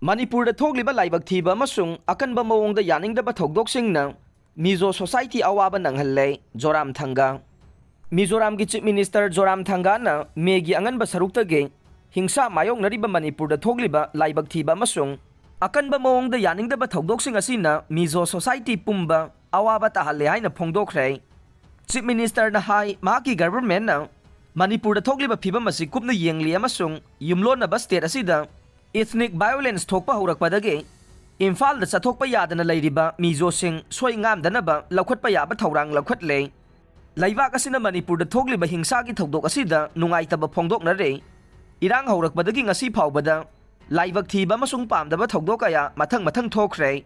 Manipur thokliba laibak thiba amasung akanba mawongda yaningdaba thokdoksingna Mizo Society awaba nanghalle Zoram Thanga. Mizoram ki Chief Minister Zoram Thanga na megi anganba saruktage hingsa mayong nariba Manipur thokliba laibak thiba amasung akanba mawongda yaningdaba thokdoksing asina Mizo Society pumba awaba tahalle haina phongdokre. Chief Minister na hai mahaki government na Manipur thokliba phibam asi kupna yengli amasung yumlon na state asida ethnic violence thokpa horakpadage Imphal da chathokpa yadana leiriba Mizo sing soi ngamdanaba laukhatpa yaba thorang laukhatle Laibak asina Manipur thokliba hingsa gi thokdok asida nungaitaba phongdokna re irang horakpadagi ngasi phawbada laibak thiba masung pamdaba thokdok kaya mathang thokre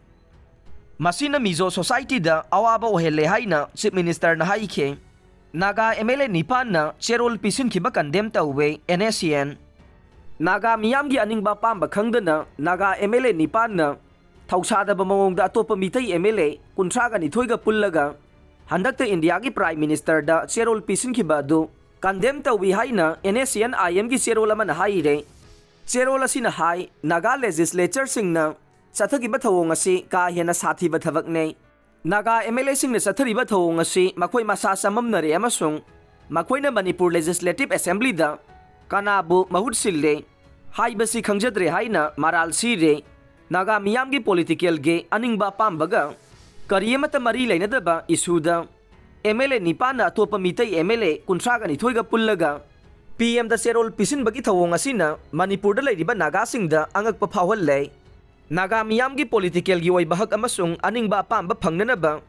Masina Mizo Society da awaba ohele haina Chief Minister na haike Naga MLA Nipan na cherol pisin khiba condemn tawwe NSCN Naga miyamgi aningba pamba khangdana Naga MLA Nipan na thausadaba mawongda atopa mitai MLA kuntraga nithoiga pullaga handakta India gi Prime Minister da cherol pisin khiba du condemn tawwi haina NSCN IM gi cherol amana haire cherol asina hai Naga legislature singna Sathagiba thawong asi ka hena sathiba thabakne Naga MLA singna sathariba thawong asi makhoi masa samamnare amasung makhoina Manipur Legislative Assembly da kanabu mahut sille haibasi khangjadre haina maral sire Naga miyamgi political ge aningba pambaga kariyamata mari leinadaba isuda MLA Nipana atopa mitai MLA kuntraga nithoiga pullaga PM da serol pisin bagi thawong asina Manipur da leiriba Naga singda angakpa phawhalle Naga miyamgi political gi oi bahak amasung aningba pamba phangnanaba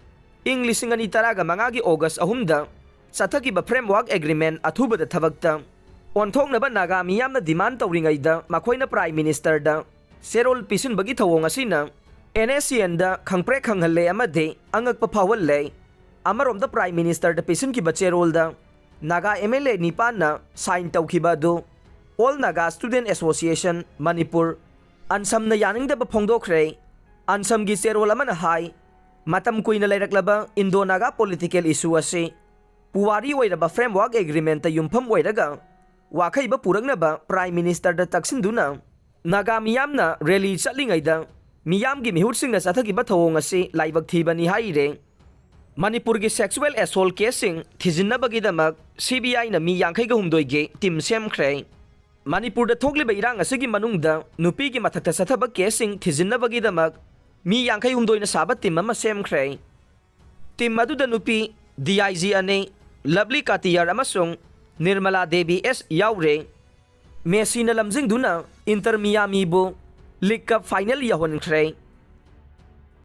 English ngani taraga mangagi August ahumda sathagiba framework agreement athuba da thabakta onthoknaba Naga miyamna demand tawringaida makhoina Prime Minister da serol pisin bagi thawong asina NSCN da khangpre khanghalle amade angakpa phawhalle amaromda Prime Minister da pisin ki bacherol da Naga MLA Nipan na sign tawkhiba do All Naga Student Association Manipur Ansam na yaning da phongdokre ansam gi serol amana hai matam kuina leiraklaba Indo-Naga political issue ase puwari oiraba framework agreement ta yumpham oiraga wakhaiba puraknaba Prime Minister da taksinduna Naga miyamna rally chatlingaida miyamgi mihutsingna sathagiba thawong ase laibak thibani haire Manipur gi sexual assault casing thijinnabagidama CBI na mi 82 ge team semkhre Manipur da thokliba irang asigi manungda nupi gi mathakta sathaba casing thijinnabagi damak mi 82 na sabat team ama semkhre team maduda nupi DIG ane Lovely Katiyar amasung Nirmala Devi S yaure Messi na lamjing duna Inter Miami bo League Cup final yahon khre